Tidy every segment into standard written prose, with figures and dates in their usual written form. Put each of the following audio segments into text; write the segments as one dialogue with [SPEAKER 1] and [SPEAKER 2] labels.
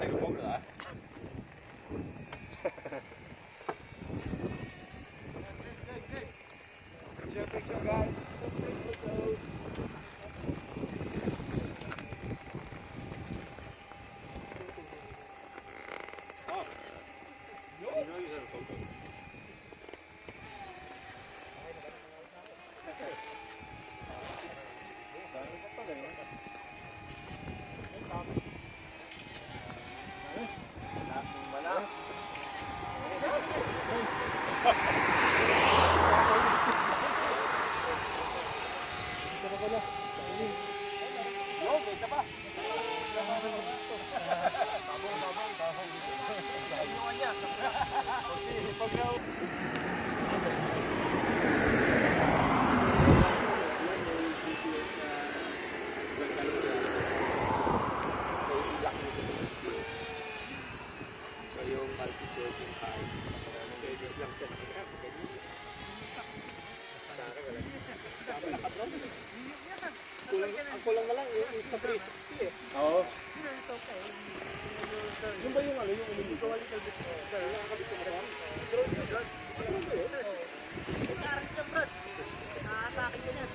[SPEAKER 1] take a photo of that. Picture, guys. Oh, you know you have a photo. Ang kulang na lang yung isa 360 eh. Oo. Yung ba yung ano yung umili? Ito wali kalbit mo. Kaya nakakabit ko mo. Drone yun, drone. Ano ba yun? Karin siya, Brad. Nakatake ko niyan.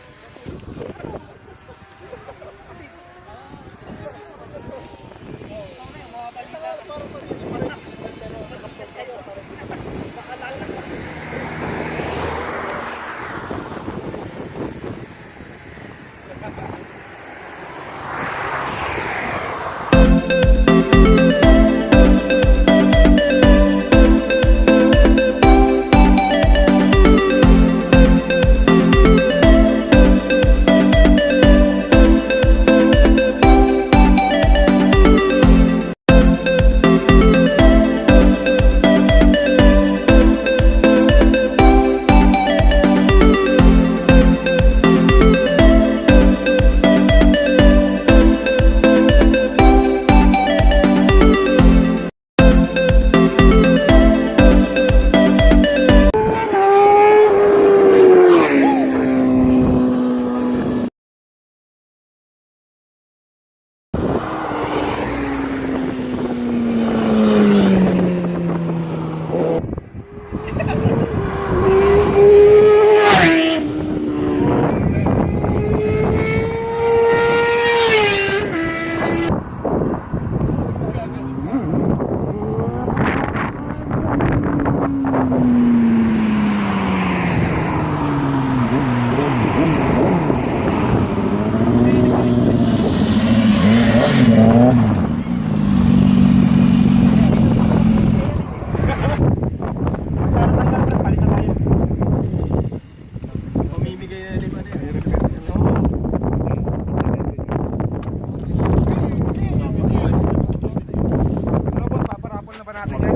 [SPEAKER 1] Parang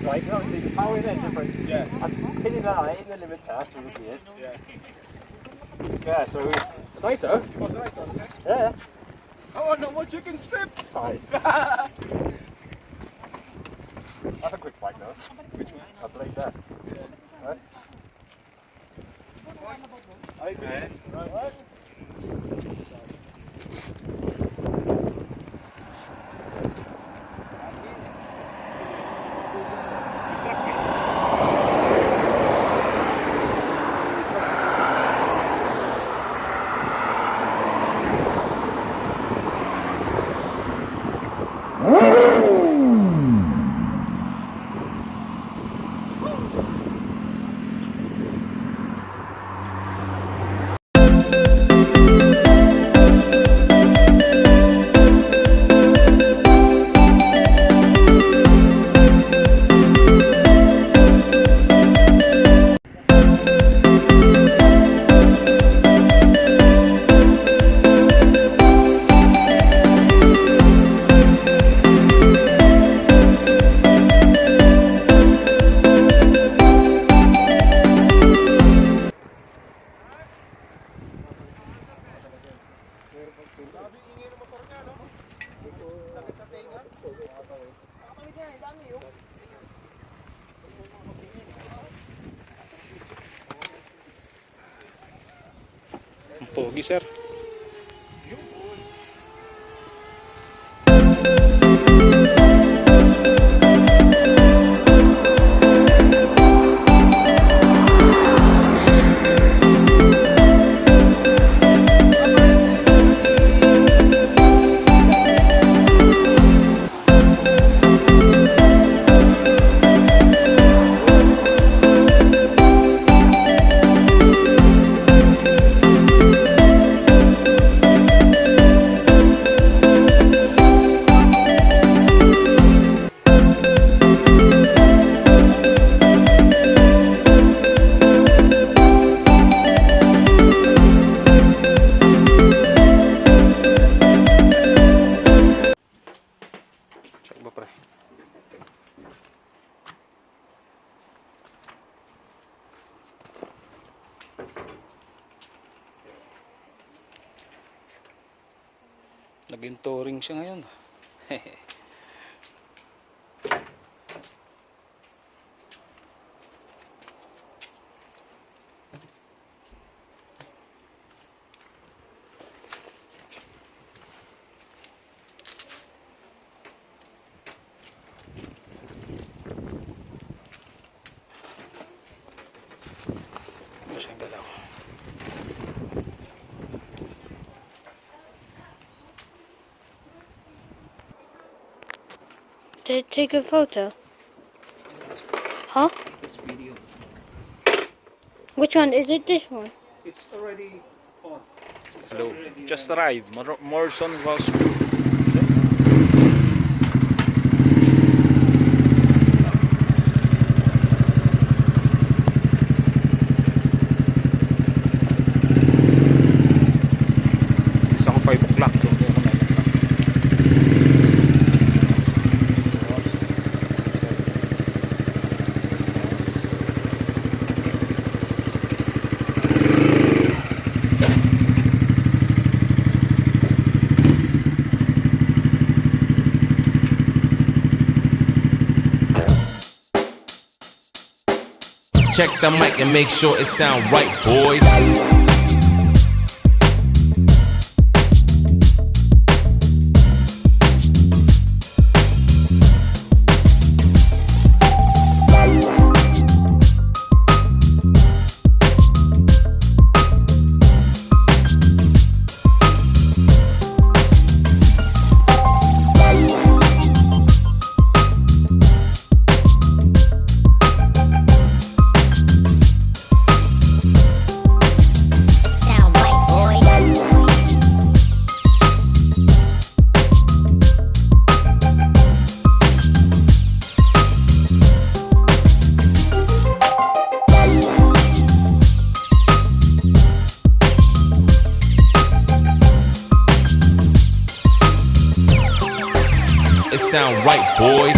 [SPEAKER 1] Right, you obviously the power in it different. Yeah. I'm hitting that in the limiter after the gears. Yeah. Yeah, so it's nicer. What's the nice one, is it? Yeah. Oh, no more chicken strips! Right. That's a quick bike though. Which one? I believe that. Yeah. Right? I agree. Right. Sabi ingay ng motor niya, no? Sakit sa tenga. Kapangit niya, dami yun.
[SPEAKER 2] Ang pogi, sir. Check ba, pre? Naging touring siya ngayon. Siyang galaw.
[SPEAKER 3] Did it take a photo? Huh?
[SPEAKER 2] This video.
[SPEAKER 3] Which one? Is it this one?
[SPEAKER 2] It's already on. Hello. Just arrived. Morrison was. Isa ko 5 o'clock. So, hindi ako na.
[SPEAKER 4] Check the mic and make sure it sound right, boys. It sound right, boys.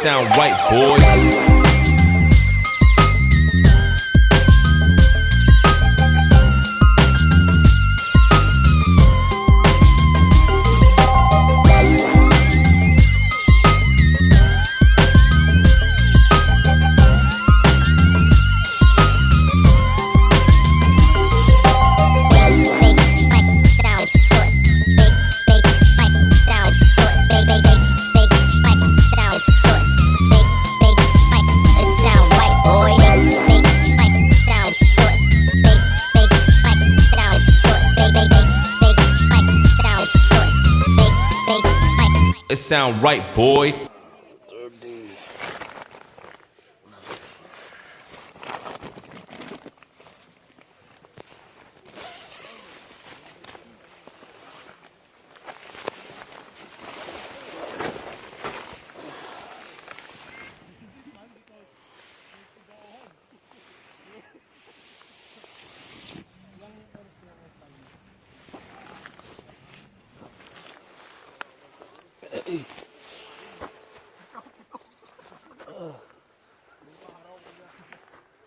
[SPEAKER 4] Sound right, boys. it sound right, boy.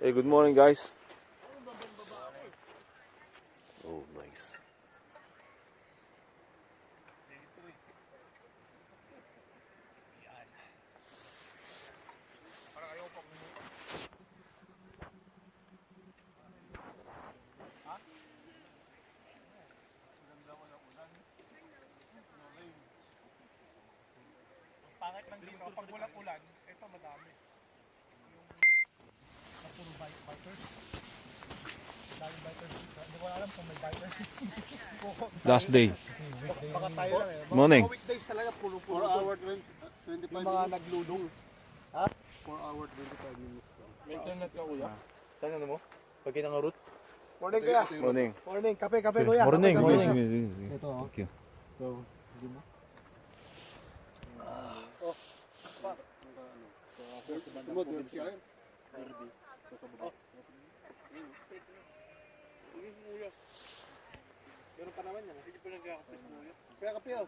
[SPEAKER 1] Hey, good morning, guys. Oh, nice.
[SPEAKER 5] Pangit ng dito, pag walang ulan, ito madami. Yung puro bikers. Daming bikers. Hindi ko alam kung may bikers.
[SPEAKER 1] Last day.
[SPEAKER 5] Baka tayo lang eh.
[SPEAKER 1] Morning.
[SPEAKER 5] Weekdays talaga, puro-puro.
[SPEAKER 6] 4 hour 25
[SPEAKER 5] Yung mga naglulungs. Ha?
[SPEAKER 6] 4 hour 25 minutes.
[SPEAKER 5] May internet ka kuya?
[SPEAKER 1] Saan ano mo? Pag ng route?
[SPEAKER 5] Morning kuya.
[SPEAKER 1] Morning.
[SPEAKER 5] Morning. Kape kuya.
[SPEAKER 1] Morning.
[SPEAKER 5] Kape, kape.
[SPEAKER 1] Morning.
[SPEAKER 6] Ito oh.
[SPEAKER 1] Thank you.
[SPEAKER 6] So, hindi mo? Mo, dirty air.
[SPEAKER 5] Meron pa naman yan. Hindi pa nag-a-kapit mo yun.
[SPEAKER 6] Kaya kape oh.